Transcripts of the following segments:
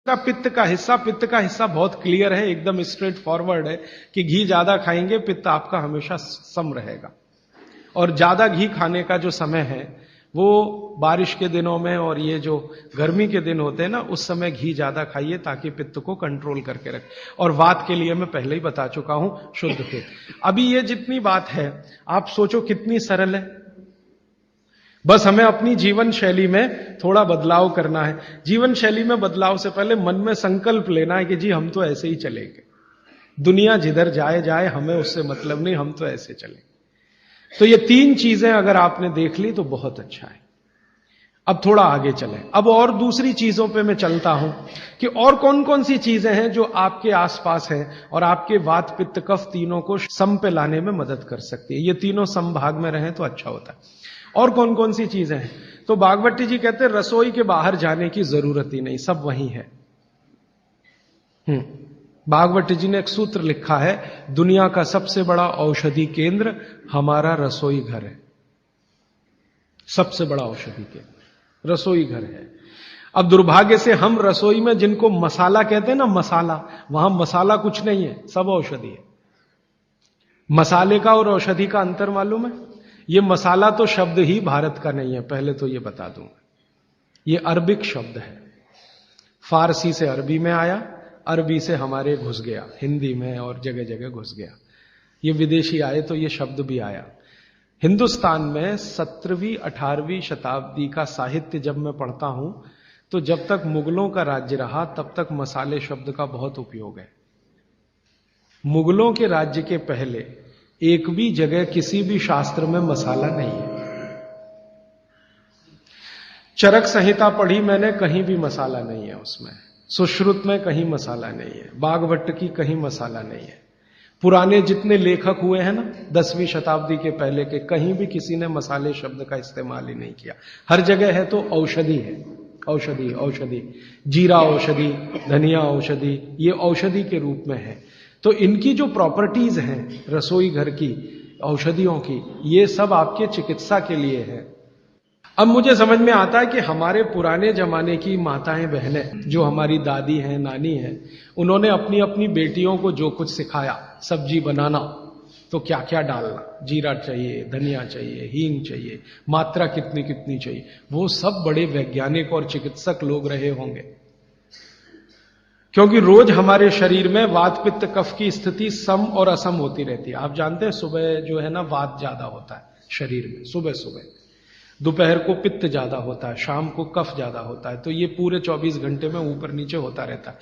पित्त का हिस्सा बहुत क्लियर है, एकदम स्ट्रेट फॉरवर्ड है कि घी ज्यादा खाएंगे पित्त आपका हमेशा सम रहेगा। और ज्यादा घी खाने का जो समय है वो बारिश के दिनों में और ये जो गर्मी के दिन होते हैं ना, उस समय घी ज्यादा खाइए ताकि पित्त को कंट्रोल करके रखे। और वात के लिए मैं पहले ही बता चुका हूं, शुद्ध पित्त। अभी ये जितनी बात है आप सोचो कितनी सरल है, बस हमें अपनी जीवन शैली में थोड़ा बदलाव करना है। जीवन शैली में बदलाव से पहले मन में संकल्प लेना है कि जी हम तो ऐसे ही चलेंगे, दुनिया जिधर जाए जाए हमें उससे मतलब नहीं, हम तो ऐसे चलेंगे। तो ये तीन चीजें अगर आपने देख ली तो बहुत अच्छा है। अब थोड़ा आगे चलें, अब और दूसरी चीजों पे मैं चलता हूं कि और कौन कौन सी चीजें हैं जो आपके आसपास हैं और आपके वात पित्त कफ तीनों को सम पे लाने में मदद कर सकती है। ये तीनों समभाग में रहें तो अच्छा होता है। और कौन कौन सी चीजें हैं? तो बागवती जी कहते हैं रसोई के बाहर जाने की जरूरत ही नहीं, सब वहीं है। बागवती जी ने एक सूत्र लिखा है, दुनिया का सबसे बड़ा औषधि केंद्र हमारा रसोई घर है। सबसे बड़ा औषधि केंद्र रसोई घर है। अब दुर्भाग्य से हम रसोई में जिनको मसाला कहते हैं ना, मसाला, वहां मसाला कुछ नहीं है, सब औषधि है। मसाले का और औषधि का अंतर मालूम है? ये मसाला तो शब्द ही भारत का नहीं है, पहले तो ये बता दूंगा। ये अरबिक शब्द है, फारसी से अरबी में आया, अरबी से हमारे घुस गया, हिंदी में और जगह जगह घुस गया। ये विदेशी आए तो ये शब्द भी आया। हिंदुस्तान में 17वीं 18वीं शताब्दी का साहित्य जब मैं पढ़ता हूं तो जब तक मुगलों का राज्य रहा तब तक मसाले शब्द का बहुत उपयोग है। मुगलों के राज्य के पहले एक भी जगह किसी भी शास्त्र में मसाला नहीं है। चरक संहिता पढ़ी मैंने, कहीं भी मसाला नहीं है उसमें। सुश्रुत में कहीं मसाला नहीं है, बागवट की कहीं मसाला नहीं है। पुराने जितने लेखक हुए हैं ना 10वीं शताब्दी के पहले के, कहीं भी किसी ने मसाले शब्द का इस्तेमाल ही नहीं किया। हर जगह है तो औषधि है, औषधि औषधि, जीरा औषधि, धनिया औषधि, ये औषधि के रूप में है। तो इनकी जो प्रॉपर्टीज हैं रसोई घर की औषधियों की, ये सब आपके चिकित्सा के लिए है। अब मुझे समझ में आता है कि हमारे पुराने जमाने की माताएं बहनें, जो हमारी दादी हैं, नानी हैं, उन्होंने अपनी अपनी बेटियों को जो कुछ सिखाया, सब्जी बनाना तो क्या क्या डालना, जीरा चाहिए, धनिया चाहिए, हींग चाहिए, मात्रा कितनी कितनी चाहिए, वो सब बड़े वैज्ञानिक और चिकित्सक लोग रहे होंगे। क्योंकि रोज हमारे शरीर में वात पित्त कफ की स्थिति सम और असम होती रहती है। आप जानते हैं सुबह जो है ना वात ज्यादा होता है शरीर में, सुबह सुबह, दोपहर को पित्त ज्यादा होता है, शाम को कफ ज्यादा होता है। तो ये पूरे 24 घंटे में ऊपर नीचे होता रहता है।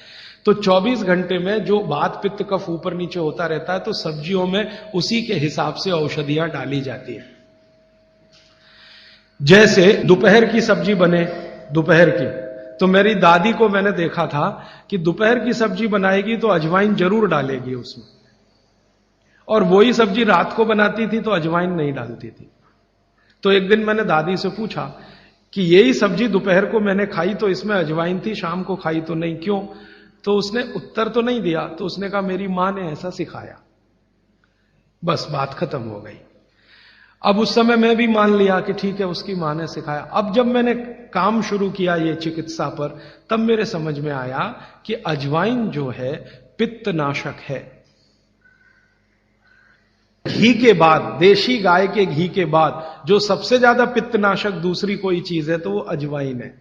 तो 24 घंटे में जो वात पित्त कफ ऊपर नीचे होता रहता है, तो सब्जियों में उसी के हिसाब से औषधियां डाली जाती है। जैसे दोपहर की सब्जी बने, दोपहर की, तो मेरी दादी को मैंने देखा था कि दोपहर की सब्जी बनाएगी तो अजवाइन जरूर डालेगी उसमें, और वही सब्जी रात को बनाती थी तो अजवाइन नहीं डालती थी। तो एक दिन मैंने दादी से पूछा कि यही सब्जी दोपहर को मैंने खाई तो इसमें अजवाइन थी, शाम को खाई तो नहीं, क्यों? तो उसने उत्तर तो नहीं दिया। तो उसने कहा मेरी मां ने ऐसा सिखाया। बस बात खत्म हो गई। अब उस समय मैं भी मान लिया कि ठीक है, उसकी मां ने सिखाया। अब जब मैंने काम शुरू किया ये चिकित्सा पर, तब मेरे समझ में आया कि अजवाइन जो है पित्तनाशक है। घी के बाद, देशी गाय के घी के बाद जो सबसे ज्यादा पित्तनाशक दूसरी कोई चीज है तो वो अजवाइन है।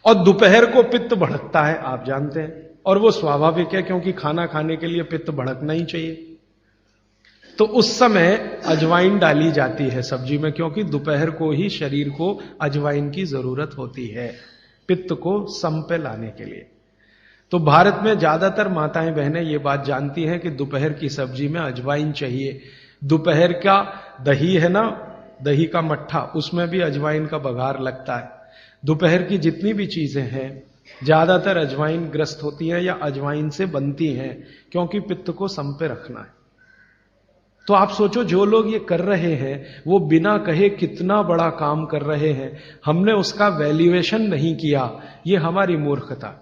और दोपहर को पित्त भड़कता है, आप जानते हैं, और वो स्वाभाविक है क्योंकि खाना खाने के लिए पित्त भड़कना ही चाहिए। तो उस समय अजवाइन डाली जाती है सब्जी में, क्योंकि दोपहर को ही शरीर को अजवाइन की जरूरत होती है पित्त को सम पे लाने के लिए। तो भारत में ज्यादातर माताएं बहनें ये बात जानती हैं कि दोपहर की सब्जी में अजवाइन चाहिए। दोपहर का दही है ना, दही का मट्ठा, उसमें भी अजवाइन का बघार लगता है। दोपहर की जितनी भी चीजें हैं ज्यादातर अजवाइन ग्रस्त होती हैं या अजवाइन से बनती हैं, क्योंकि पित्त को सम पे रखना है। तो आप सोचो जो लोग ये कर रहे हैं वो बिना कहे कितना बड़ा काम कर रहे हैं। हमने उसका वैल्यूएशन नहीं किया, ये हमारी मूर्खता।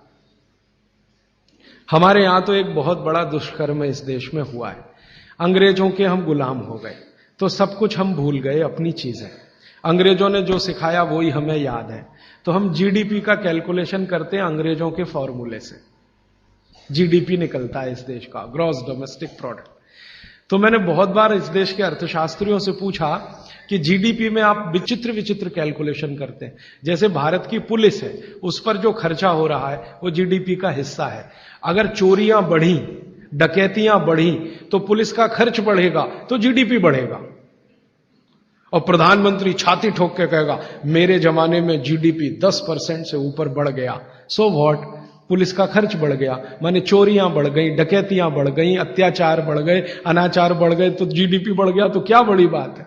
हमारे यहां तो एक बहुत बड़ा दुष्कर्म इस देश में हुआ है। अंग्रेजों के हम गुलाम हो गए तो सब कुछ हम भूल गए, अपनी चीजें। अंग्रेजों ने जो सिखाया वही हमें याद है। तो हम जीडीपी का कैलकुलेशन करते हैं अंग्रेजों के फॉर्मूले से। जीडीपी निकलता है इस देश का, ग्रॉस डोमेस्टिक प्रोडक्ट। तो मैंने बहुत बार इस देश के अर्थशास्त्रियों से पूछा कि जीडीपी में आप विचित्र विचित्र कैलकुलेशन करते हैं। जैसे भारत की पुलिस है, उस पर जो खर्चा हो रहा है वो जीडीपी का हिस्सा है। अगर चोरियां बढ़ी, डकैतियां बढ़ी, तो पुलिस का खर्च बढ़ेगा तो जीडीपी बढ़ेगा। और प्रधानमंत्री छाती ठोक के कहेगा मेरे जमाने में जीडीपी 10% से ऊपर बढ़ गया। सो व्हाट, पुलिस का खर्च बढ़ गया, माने चोरियां बढ़ गई, डकैतियां बढ़ गई, अत्याचार बढ़ गए, अनाचार बढ़ गए, तो जीडीपी बढ़ गया, तो क्या बड़ी बात है।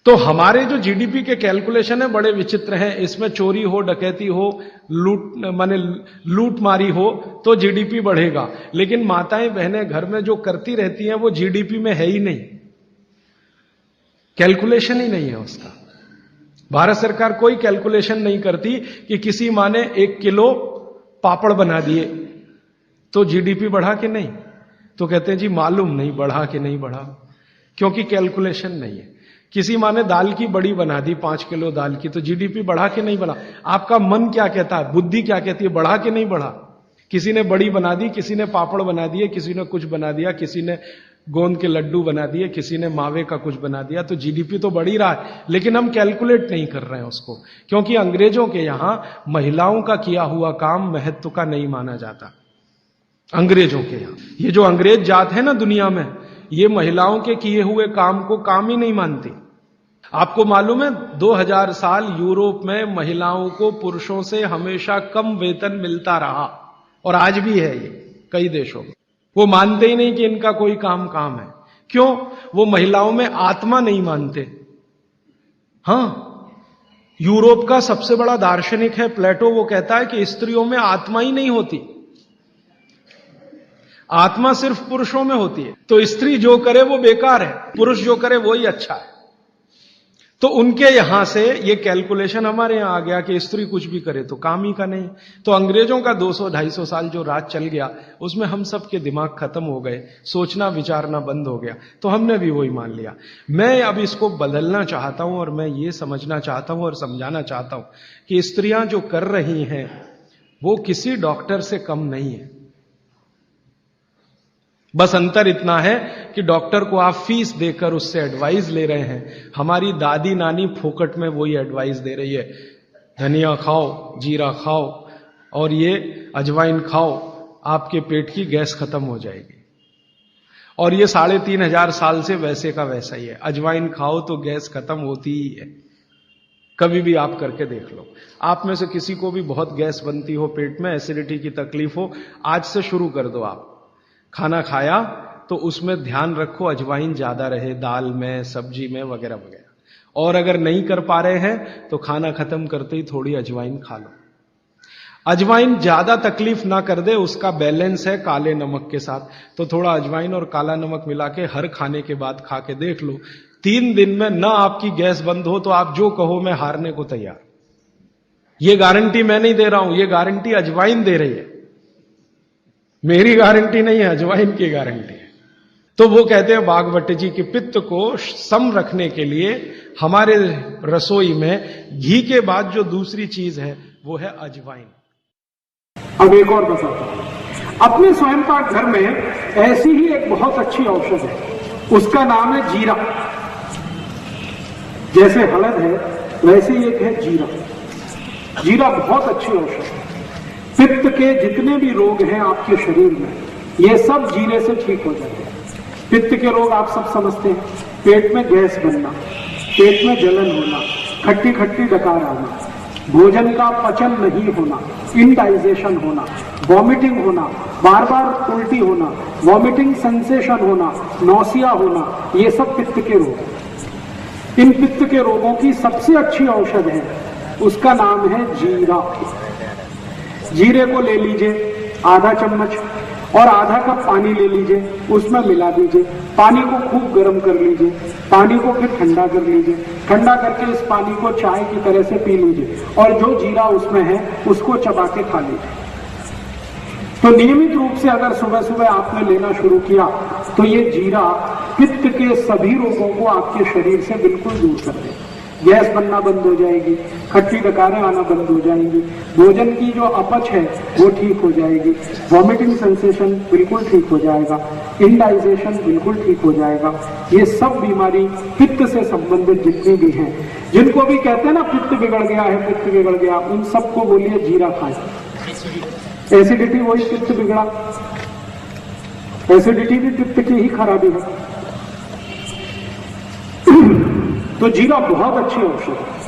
तो हमारे जो जीडीपी के कैलकुलेशन है बड़े विचित्र हैं। इसमें चोरी हो, डकैती हो, लूट मारी हो तो जीडीपी बढ़ेगा, लेकिन माताएं बहनें घर में जो करती रहती हैं वो जीडीपी में है ही नहीं, कैलकुलेशन ही नहीं है उसका। भारत सरकार कोई कैलकुलेशन नहीं करती कि किसी माँ ने 1 किलो पापड़ बना दिए तो जीडीपी बढ़ा कि नहीं, तो कहते हैं जी मालूम नहीं बढ़ा कि नहीं बढ़ा, क्योंकि कैलकुलेशन नहीं है। किसी माँ ने दाल की बड़ी बना दी, 5 किलो दाल की, तो जीडीपी बढ़ा कि नहीं बढ़ा। आपका मन क्या कहता है, बुद्धि क्या कहती है, बढ़ा कि नहीं बढ़ा। किसी ने बड़ी बना दी, किसी ने पापड़ बना दिए, किसी ने कुछ बना दिया, किसी ने गोंद के लड्डू बना दिए, किसी ने मावे का कुछ बना दिया, तो जीडीपी तो बढ़ ही रहा है, लेकिन हम कैलकुलेट नहीं कर रहे हैं उसको, क्योंकि अंग्रेजों के यहां महिलाओं का किया हुआ काम महत्व का नहीं माना जाता। अंग्रेजों के यहां ये जो अंग्रेज जात है ना दुनिया में, ये महिलाओं के किए हुए काम को काम ही नहीं मानती। आपको मालूम है 2000 साल यूरोप में महिलाओं को पुरुषों से हमेशा कम वेतन मिलता रहा, और आज भी है ये कई देशों में। वो मानते ही नहीं कि इनका कोई काम है। क्यों? वो महिलाओं में आत्मा नहीं मानते। हां, यूरोप का सबसे बड़ा दार्शनिक है प्लेटो, वो कहता है कि स्त्रियों में आत्मा ही नहीं होती, आत्मा सिर्फ पुरुषों में होती है। तो स्त्री जो करे वो बेकार है, पुरुष जो करे वो ही अच्छा है। तो उनके यहां से ये कैलकुलेशन हमारे यहां आ गया कि स्त्री कुछ भी करे तो काम ही का नहीं। तो अंग्रेजों का 200-250 साल जो राज चल गया, उसमें हम सब के दिमाग खत्म हो गए, सोचना विचारना बंद हो गया, तो हमने भी वही मान लिया। मैं अब इसको बदलना चाहता हूं, और मैं ये समझना चाहता हूं और समझाना चाहता हूं कि स्त्रियां जो कर रही हैं वो किसी डॉक्टर से कम नहीं है। बस अंतर इतना है कि डॉक्टर को आप फीस देकर उससे एडवाइस ले रहे हैं, हमारी दादी नानी फोकट में वही एडवाइस दे रही है, धनिया खाओ, जीरा खाओ और ये अजवाइन खाओ, आपके पेट की गैस खत्म हो जाएगी। और ये 3500 साल से वैसे का वैसा ही है, अजवाइन खाओ तो गैस खत्म होती ही है। कभी भी आप करके देख लो। आप में से किसी को भी बहुत गैस बनती हो, पेट में एसिडिटी की तकलीफ हो, आज से शुरू कर दो। आप खाना खाया तो उसमें ध्यान रखो अजवाइन ज्यादा रहे, दाल में, सब्जी में, वगैरह वगैरह। और अगर नहीं कर पा रहे हैं तो खाना खत्म करते ही थोड़ी अजवाइन खा लो। अजवाइन ज्यादा तकलीफ ना कर दे, उसका बैलेंस है काले नमक के साथ, तो थोड़ा अजवाइन और काला नमक मिला के हर खाने के बाद खा के देख लो। 3 दिन में ना आपकी गैस बंद हो तो आप जो कहो मैं हारने को तैयार। ये गारंटी मैं नहीं दे रहा हूं, ये गारंटी अजवाइन दे रही है, मेरी गारंटी नहीं है, अजवाइन की गारंटी है। तो वो कहते हैं बागवट जी कि पित्त को सम रखने के लिए हमारे रसोई में घी के बाद जो दूसरी चीज है वो है अजवाइन। अब एक और बताता हूं, अपने स्वयं पाक घर में ऐसी ही एक बहुत अच्छी औषध है, उसका नाम है जीरा। जैसे हळद है वैसे ही एक है जीरा। जीरा बहुत अच्छी औषध है। पित्त के जितने भी रोग हैं आपके शरीर में, ये सब जीरे से ठीक हो जाते हैं। पित्त के रोग आप सब समझते हैं, पेट में गैस बनना, पेट में जलन होना, खट्टी खट्टी डकार आना, भोजन का पचन नहीं होना, इंडाइजेशन होना, वॉमिटिंग होना, बार बार उल्टी होना, वॉमिटिंग सेंसेशन होना, नौसिया होना, ये सब पित्त के रोग हैं। इन पित्त के रोगों की सबसे अच्छी औषध है, उसका नाम है जीरा। जीरे को ले लीजिए आधा चम्मच और आधा कप पानी ले लीजिए, उसमें मिला दीजिए, पानी को खूब गर्म कर लीजिए, पानी को फिर ठंडा कर लीजिए, ठंडा करके इस पानी को चाय की तरह से पी लीजिए और जो जीरा उसमें है उसको चबा के खा लीजिए। तो नियमित रूप से अगर सुबह सुबह आपने लेना शुरू किया तो ये जीरा पित्त के सभी रोगों को आपके शरीर से बिल्कुल दूर कर देगा। गैस बनना बंद हो जाएगी, खट्टी डकारें आना बंद हो जाएंगी, भोजन की जो अपच है वो ठीक हो जाएगी, वॉमिटिंग सेंसेशन बिल्कुल ठीक हो जाएगा, इंडाइजेशन बिल्कुल ठीक हो जाएगा। ये सब बीमारी पित्त से संबंधित जितनी भी हैं, जिनको भी कहते हैं ना पित्त बिगड़ गया है, पित्त बिगड़ गया, उन सबको बोलिए जीरा खाएं। एसिडिटी वही पित्त बिगड़ा, एसिडिटी भी पित्त की ही खराबी है। तो जीरा बहुत अच्छी औषध है।